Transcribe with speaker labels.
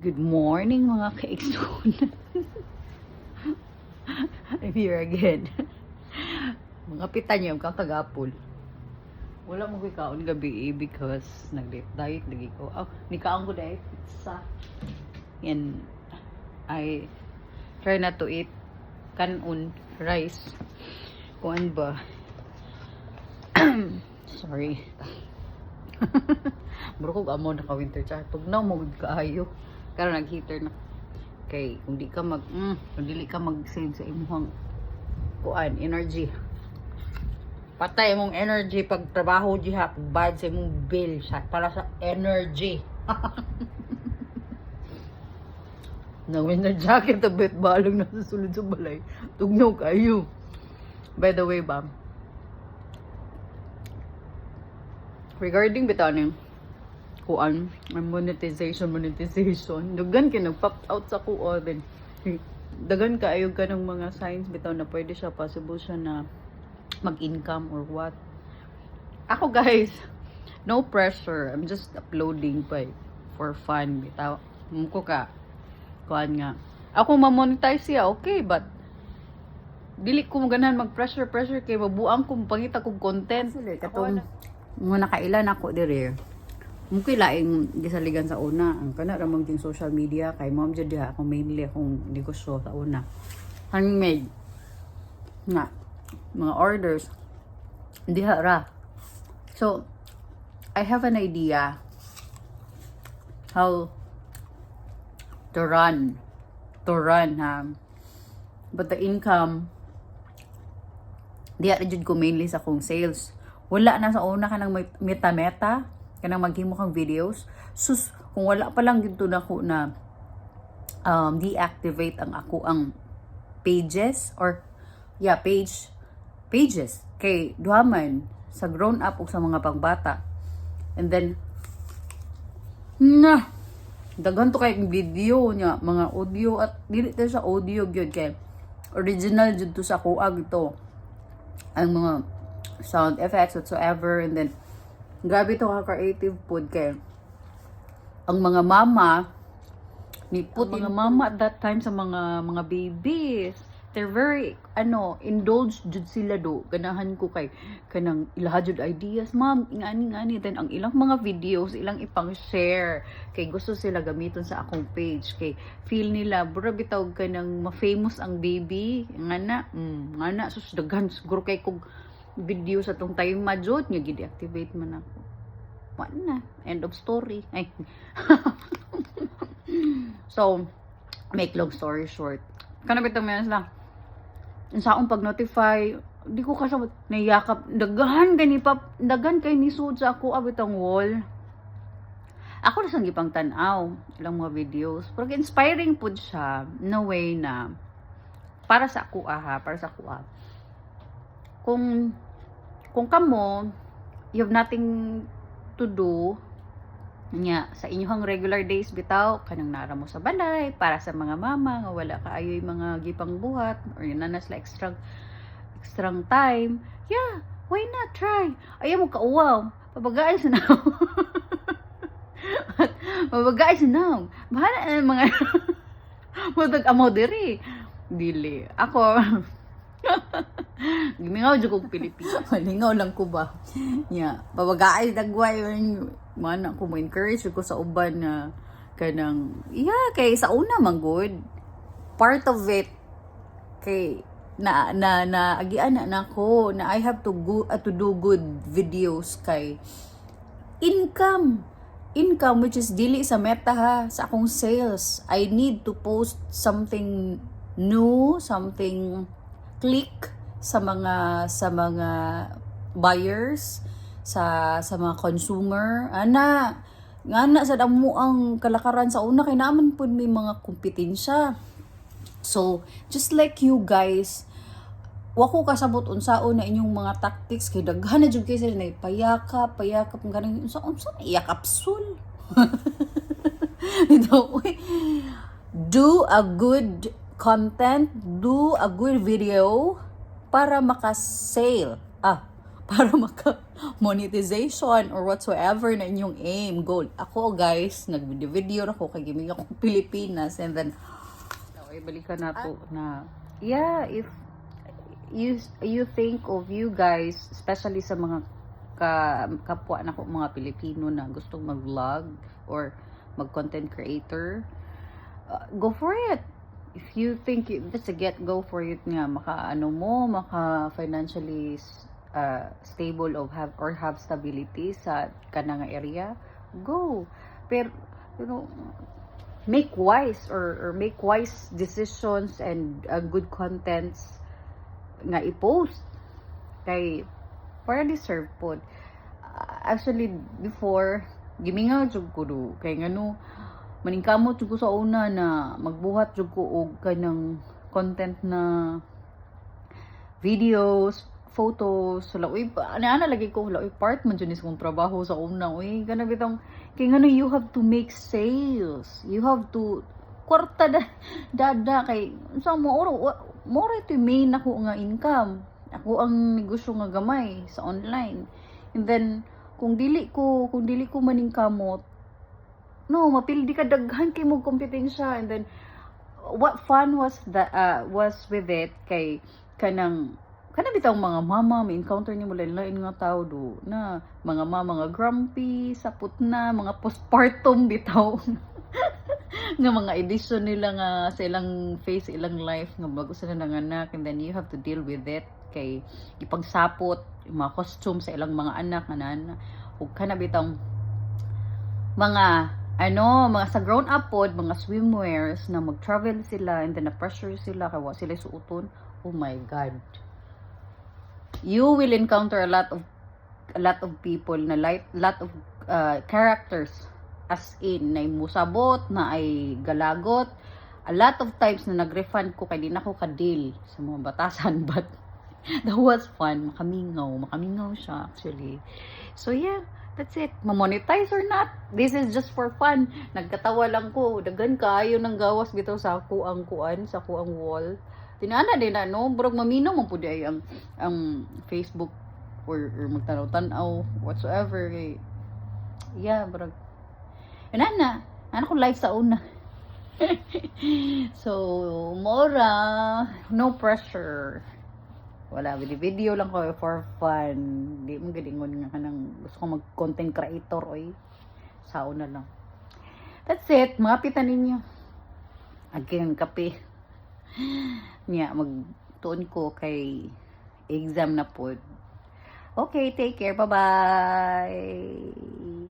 Speaker 1: Good morning mga ka-exon. I'm here again. Mga pitan niyo kakagapol. Wala mo kaon gabi because nag-diet lagi ko. Oh, nikaon ko dahil pizza. And I try not to eat kanon rice. Kuan ba? Sorry. Bro ko amo naka winter cha. Tugnaw mo gud kaayo. Karon nag-heater na kay kung di ka kung dili ka mag-save sa imong kuan energy. Patay imong energy pag trabaho diha, bad sa imong bill sa para sa energy. Na winter jacket abit balong na sa sulod sa balay. Tugnaw kayo. By the way, ba? Regarding bitaning kuan monetization dugan kay nag-pop out sa kuo din dagan kaayo ka ng mga signs bitaw na pwede siya possible siya na mag-income or what. Ako guys, no pressure, I'm just uploading pa for fun bitaw ko ka kuan nga ako ma-monetize siya okay, but dili ko ganahan mag-pressure kay mabuang ko pangita kog content katong mga nakailan ako dire. Mungkin laing gisaligan sa una ang kana ramang ting social media kay mom jud diha ako mainly akong negosyo sa una handmade nga mga orders diha ra. So I have an idea how to run ha, but the income diha ra jud ko mainly sa akong sales. Wala na sa una kanang meta kanang maghimo kang videos. Sus, kung wala pa lang dito na ko na deactivate ang ako ang pages or pages kay duhaman sa grown up ug sa mga pangbata. And then daghan to kay video nya, mga audio at dili ta sa audio gyud kay original jud to sa kuag ito. Ang mga sound effects whatsoever, and then grabe to ka creative food kay ang mga mama ni put mga mama at that time sa mga babies, they're very indulged jud sila do. Ganahan ko kay kanang ilaha jud ideas, ma'am ingani then ang ilang mga videos ilang ipang share kay gusto sila gamiton sa akong page kay feel nila bura bitaw kanang ma-famous ang baby ngana sus daghan siguro kay kog video sa tong time majud nga gi-deactivate man ako. Wala na. End of story. Ay. So, make long story short. Kana bitang menos lang. Sa akong pag-notify, di ko kasabot nayakap daghan kay ni sud sa ako abitang wall. Ako na sang gipang tan-aw ilang mga videos. Pero inspiring pud siya na way na para sa ako para sa ako kung kamo you have nothing to do nya sa inyong regular days bitaw kanang nara mo sa balay para sa mga mama nga wala kaayoy mga gipang buhat or nanas la extra time, why not try ayaw mo kauwaw pabagaay sa naw bahala mga mudag amo diri dili ako gimingaw jud kog Pilipino. Lingaw lang ko ba. Pabagaay dagway man ako mo encourage ko sa uban na kanang kay sa una man good. Part of it kay na agian na ako na I have to do good videos kay income which is dili sa meta ha sa akong sales. I need to post something new, something click sa mga buyers, sa mga consumer ngana sa damo ang kalakaran sa una kay naman pud may mga kompetensya. So just like you guys, wako kasabot unsaon na inyong mga tactics kay daghan na jud kay sila na payakap ganing unsa iyakap sul. Do a good content, do a good video para maka-sale. Para monetization or whatsoever na inyong aim, goal. Ako guys, nag-video na ako kay giming ako Pilipinas, and then balikan na to na yeah, if you think of you guys, especially sa mga kapwa na ko mga Pilipino na gustong mag-vlog or mag-content creator, go for it. If you think that's a go for it nga, maka financially stable or have stability sa kanang area, go. Pero make wise or make wise decisions and good contents nga i-post kay para deserve pod. Actually before gimingaw jud ko do kay ngano maningkamot jud ko sa una na magbuhat jud ko og kanang content na videos, photos, uy, ana lagi ko, uy, part man dyan is kong trabaho sa una, uy, gana bitang, kaya nga you have to make sales, you have to, kwarta dada, kay, sa mo ito yung main ako nga income, ako ang negosyo nga gamay sa online, and then, kung dili ko maningkamot, no, mapildi ka daghan kay mo kompetensya, and then, what fun was with it, kay, kanang bitang mga mama, may encounter niyo mula lain nga tao do na mga mga grumpy, sapot na, mga postpartum bitaw nga mga edition nila nga sa ilang face, ilang life nga bago sila nanganak, and then you have to deal with it kay ipagsapot yung mga costume sa ilang mga anak nga ug kana bitang mga mga sa grown up pod, mga swimwears na mag-travel sila and then na-pressure sila kaya sila suoton. Oh my God. You will encounter a lot of people na lot of characters as in na musabot, na ay galagot. A lot of times na nag-refund ko kay di na ko ka-deal sa mga batasan, but that was fun. Makamingaw siya actually. So yeah, that's it. Ma-monetize or not, this is just for fun. Nagkatawa lang ko. Dagan kaayo ng gawas bitaw sa kuang wall. Tinana din brog maminaw mo pud ay ang Facebook or magtanaw-tanaw whatsoever. Yeah, brog. Ana ko live sa una. So, mora, no pressure. Wala, video lang ko for fun. Di mo galingon nga kanang gusto ko mag-content creator oy. Sa una lang. That's it. Mapitan ninyo. Again, kape. Nya, magtuon ko kay exam na po. Okay, take care. Bye-bye.